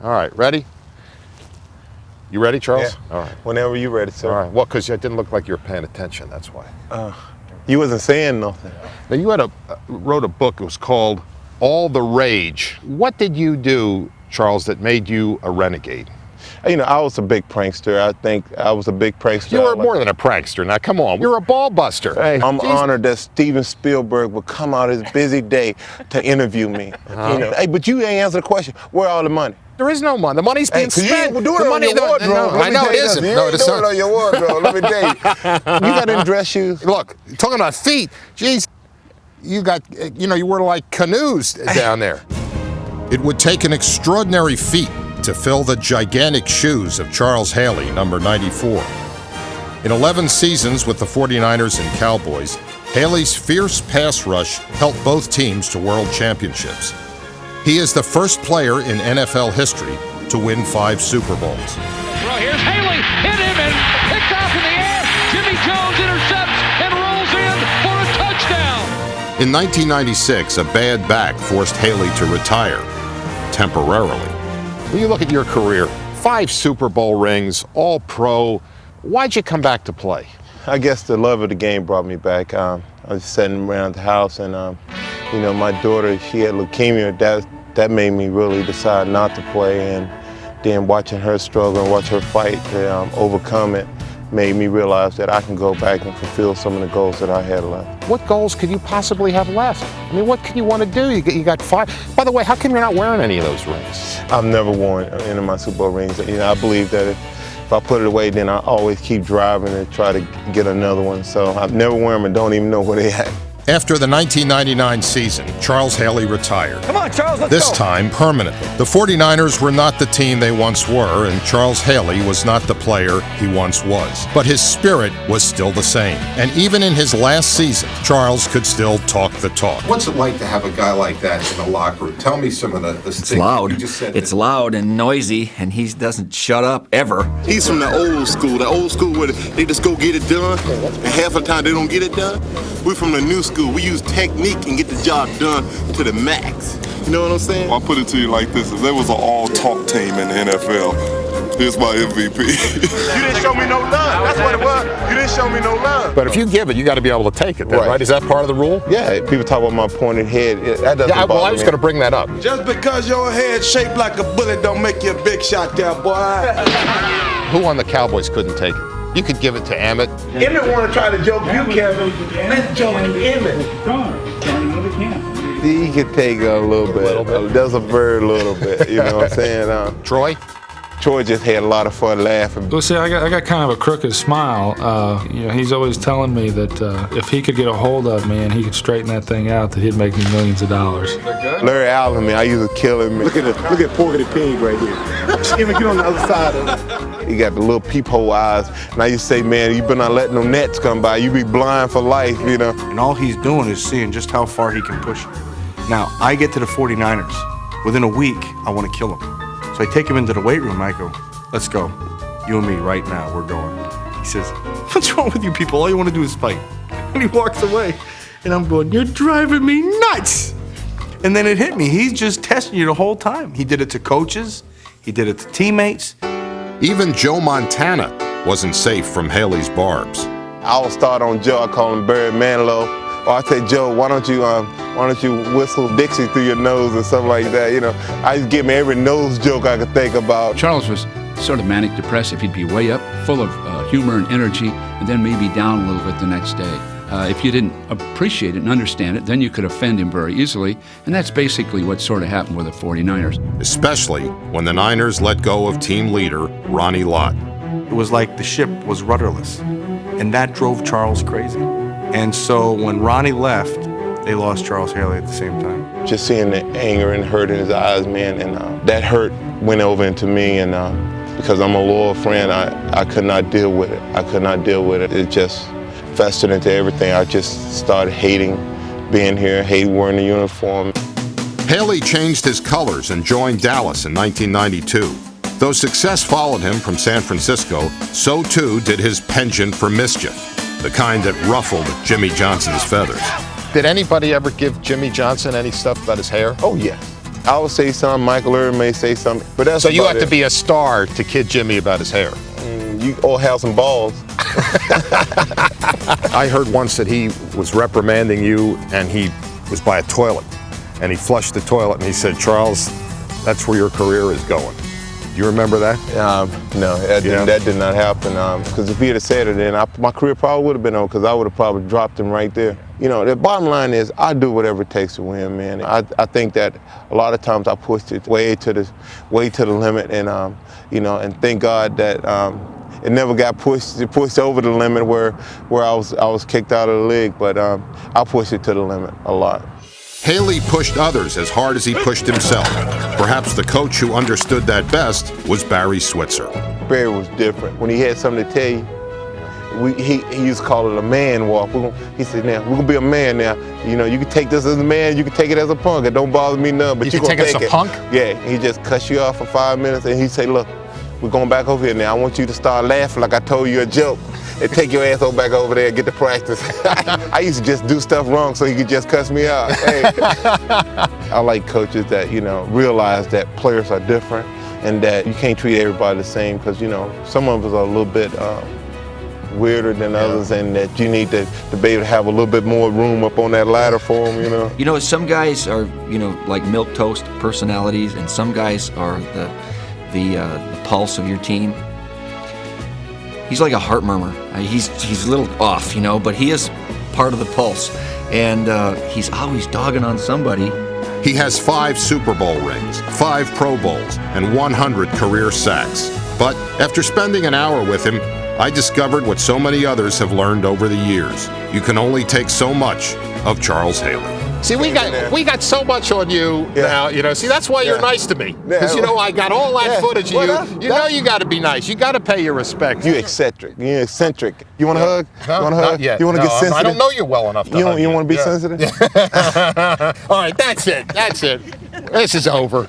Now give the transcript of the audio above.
All right, ready? You ready, Charles? Yeah. All right. Whenever you're ready, sir. All right. Well, because it didn't look like you were paying attention. That's why. You wasn't saying nothing. Now, you wrote a book. It was called All the Rage. What did you do, Charles, that made you a renegade? You know, I was a big prankster. I think I was a big prankster. You were more than a prankster. Now, come on. You're a ball buster. Hey, I'm honored that Steven Spielberg would come out his busy day to interview me. You know, hey, but you ain't answer the question. Where all the money? There is no money. The money's being spent. You do it on your wardrobe. No, I know it isn't. No, it's not. On your wardrobe. Let me tell you. You got any dress shoes? Look, talking about feet. Geez, you got, you were like canoes down there. It would take an extraordinary feat to fill the gigantic shoes of Charles Haley, number 94. In 11 seasons with the 49ers and Cowboys, Haley's fierce pass rush helped both teams to world championships. He is the first player in NFL history to win 5 Super Bowls. Well, here's Haley, hit him and picked off in the air. Jimmy Jones intercepts and rolls in for a touchdown. In 1996, a bad back forced Haley to retire, temporarily. When you look at your career, 5 Super Bowl rings, all pro, why'd you come back to play? I guess the love of the game brought me back. I was sitting around the house and, my daughter, she had leukemia. That made me really decide not to play, and then watching her struggle and watch her fight to overcome it made me realize that I can go back and fulfill some of the goals that I had left. What goals could you possibly have left? I mean, what could you want to do? You got 5. By the way, how come you're not wearing any of those rings? I've never worn any of my Super Bowl rings. I believe that if I put it away, then I always keep driving and try to get another one. So I've never worn them and don't even know where they at. After the 1999 season, Charles Haley retired. Come on, Charles, let's This go. time, permanently. The 49ers were not the team they once were, and Charles Haley was not the player he once was. But his spirit was still the same. And even in his last season, Charles could still talk the talk. What's it like to have a guy like that in the locker room? Tell me some of the things It's loud. you just said. It's loud and noisy, and he doesn't shut up ever. He's from the old school where they just go get it done, and half the time they don't get it done. We're from the new school. We use technique and get the job done to the max. You know what I'm saying? I'll put it to you like this. If there was an all-talk team in the NFL, here's my MVP. You didn't show me no love. That's what it was. You didn't show me no love. But if you give it, you got to be able to take it, then, Right. right? Is that part of the rule? Yeah, people talk about my pointed head. That doesn't Yeah, bother well, I was me. going to bring that up. Just because your head's shaped like a bullet don't make you a big shot there, boy. Who on the Cowboys couldn't take it? You could give it to Emmett. Emmett want to try to joke you, Kevin. Let's joke Emmett. He could take a little bit. That's a very little bit. You know what I'm saying? Troy? Troy just had a lot of fun laughing. Well, see, I got kind of a crooked smile. He's always telling me that if he could get a hold of me and he could straighten that thing out, that he'd make me millions of dollars. Larry Allen, man, I used to kill him. Look at Porky the Pig right here. Emmett, get on the other side of it. He got the little peephole eyes. And I used to say, man, you better not let no nets come by. You be blind for life, you know. And all he's doing is seeing just how far he can push it. Now, I get to the 49ers. Within a week, I want to kill him. So I take him into the weight room. I go, let's go. You and me right now, we're going. He says, what's wrong with you people? All you want to do is fight. And he walks away. And I'm going, you're driving me nuts. And then it hit me. He's just testing you the whole time. He did it to coaches. He did it to teammates. Even Joe Montana wasn't safe from Haley's barbs. I would start on Joe. I call him Barry Manilow. Or I say, Joe, why don't you whistle Dixie through your nose or something like that? You know, I just give me every nose joke I could think about. Charles was sort of manic depressive. He'd be way up, full of humor and energy, and then maybe down a little bit the next day. If you didn't appreciate it and understand it, then you could offend him very easily, and that's basically what sort of happened with the 49ers. Especially when the Niners let go of team leader Ronnie Lott. It was like the ship was rudderless. And that drove Charles crazy. And so when Ronnie left, they lost Charles Haley at the same time. Just seeing the anger and hurt in his eyes, man, and that hurt went over into me, and because I'm a loyal friend, I could not deal with it. I could not deal with it. It just festered into everything. I just started hating being here, hate wearing the uniform. Haley changed his colors and joined Dallas in 1992. Though success followed him from San Francisco, so too did his penchant for mischief, the kind that ruffled Jimmy Johnson's feathers. Did anybody ever give Jimmy Johnson any stuff about his hair? Oh, yes. I would say something. Michael Irvin may say something. But that's So you about have to it. be a star to kid Jimmy about his hair. You all have some balls. I heard once that he was reprimanding you and he was by a toilet and he flushed the toilet and he said, Charles, that's where your career is going. Do you remember that? No, that did not happen. Because if he had said it, then my career probably would have been over because I would have probably dropped him right there. You know, the bottom line is I do whatever it takes to win, man. I think that a lot of times I pushed it way to the limit, and you know, and thank God that it never got pushed over the limit where I was kicked out of the league. But I pushed it to the limit a lot. Haley pushed others as hard as he pushed himself. Perhaps the coach who understood that best was Barry Switzer. Barry was different. When he had something to tell you, he used to call it a man walk. He said, now, we're going to be a man now. You know, you can take this as a man, you can take it as a punk. It don't bother me none, but you can take it as a punk? Yeah, he just cuts you off for 5 minutes, and he say, look, we're going back over here now. I want you to start laughing like I told you a joke. And take your ass back over there and get to practice. I used to just do stuff wrong so he could just cuss me out. Hey. I like coaches that, you know, realize that players are different and that you can't treat everybody the same because, you know, some of us are a little bit weirder than others, and that you need to be able to have a little bit more room up on that ladder for them, you know. You know, some guys are, you know, like milquetoast personalities, and some guys are the pulse of your team. He's like a heart murmur. He's a little off, you know, but he is part of the pulse. And he's always dogging on somebody. He has 5 Super Bowl rings, 5 Pro Bowls, and 100 career sacks. But after spending an hour with him, I discovered what so many others have learned over the years. You can only take so much of Charles Haley. See, we got so much on you now, you know. See, that's why you're nice to me. Because, you know, I got all that footage of you. You know you got to be nice. You got to pay your respect. You're eccentric. You're eccentric. You want a hug? No, you want a hug? Not yet. You want to get sensitive? I don't know you well enough to hug you want to be sensitive? All right, that's it. That's it. This is over.